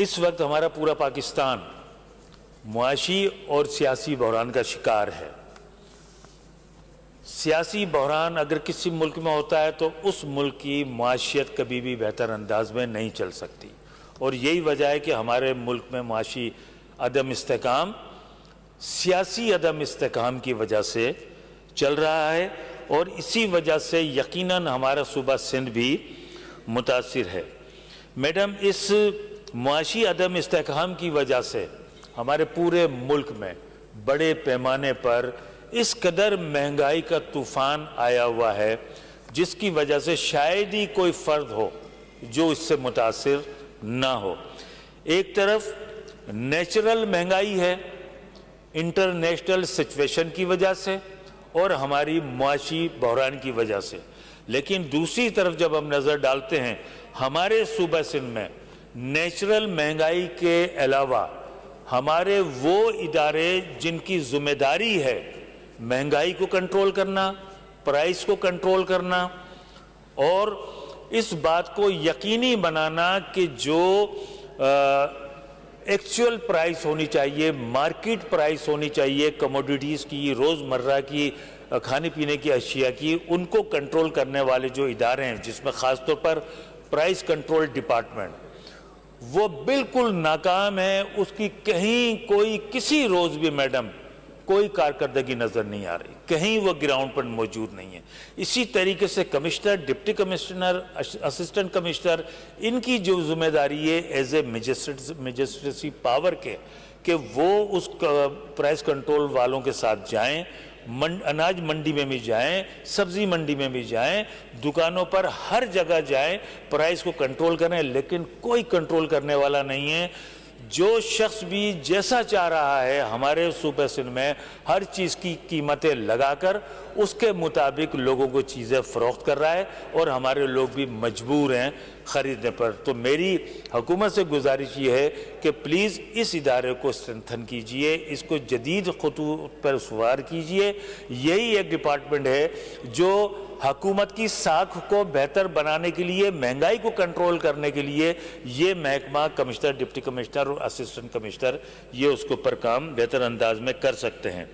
اس وقت ہمارا پورا پاکستان معاشی اور سیاسی بحران کا شکار ہے۔ سیاسی بحران اگر کسی ملک میں ہوتا ہے تو اس ملک کی معاشیت کبھی بھی بہتر انداز میں نہیں چل سکتی، اور یہی وجہ ہے کہ ہمارے ملک میں معاشی عدم استحکام سیاسی عدم استحکام کی وجہ سے چل رہا ہے، اور اسی وجہ سے یقیناً ہمارا صوبہ سندھ بھی متاثر ہے۔ میڈم، اس معاشی عدم استحکام کی وجہ سے ہمارے پورے ملک میں بڑے پیمانے پر اس قدر مہنگائی کا طوفان آیا ہوا ہے جس کی وجہ سے شاید ہی کوئی فرد ہو جو اس سے متاثر نہ ہو۔ ایک طرف نیچرل مہنگائی ہے انٹرنیشنل سچویشن کی وجہ سے اور ہماری معاشی بحران کی وجہ سے، لیکن دوسری طرف جب ہم نظر ڈالتے ہیں ہمارے صوبہ سندھ میں نیچرل مہنگائی کے علاوہ ہمارے وہ ادارے جن کی ذمہ داری ہے مہنگائی کو کنٹرول کرنا، پرائس کو کنٹرول کرنا اور اس بات کو یقینی بنانا کہ جو ایکچول پرائس ہونی چاہیے، مارکیٹ پرائس ہونی چاہیے کموڈیٹیز کی، روز مرہ کی کھانے پینے کی اشیاء کی، ان کو کنٹرول کرنے والے جو ادارے ہیں جس میں خاص طور پر پرائس کنٹرول ڈپارٹمنٹ، وہ بالکل ناکام ہے۔ اس کی کہیں کوئی کسی روز بھی میڈم کوئی کارکردگی نظر نہیں آ رہی، کہیں وہ گراؤنڈ پر موجود نہیں ہے۔ اسی طریقے سے commissioner, deputy commissioner, assistant commissioner, ان کی جو ذمہ داری ہے ایز اے میجسٹریسی پاور کے کہ وہ اس پرائس کنٹرول والوں کے ساتھ جائیں، اناج منڈی میں بھی جائیں، سبزی منڈی میں بھی جائیں، دکانوں پر ہر جگہ جائیں، پرائس کو کنٹرول کریں، لیکن کوئی کنٹرول کرنے والا نہیں ہے۔ جو شخص بھی جیسا چاہ رہا ہے ہمارے صوبہ سندھ میں ہر چیز کی قیمتیں لگا کر اس کے مطابق لوگوں کو چیزیں فروخت کر رہا ہے، اور ہمارے لوگ بھی مجبور ہیں خریدنے پر۔ تو میری حکومت سے گزارش یہ ہے کہ پلیز اس ادارے کو اسٹرینتھن کیجئے، اس کو جدید خطوط پر سوار کیجئے۔ یہی ایک ڈپارٹمنٹ ہے جو حکومت کی ساکھ کو بہتر بنانے کے لیے، مہنگائی کو کنٹرول کرنے کے لیے، یہ محکمہ کمشنر، ڈپٹی کمشنر اور اسسٹنٹ کمشنر یہ اس کے اوپر کام بہتر انداز میں کر سکتے ہیں۔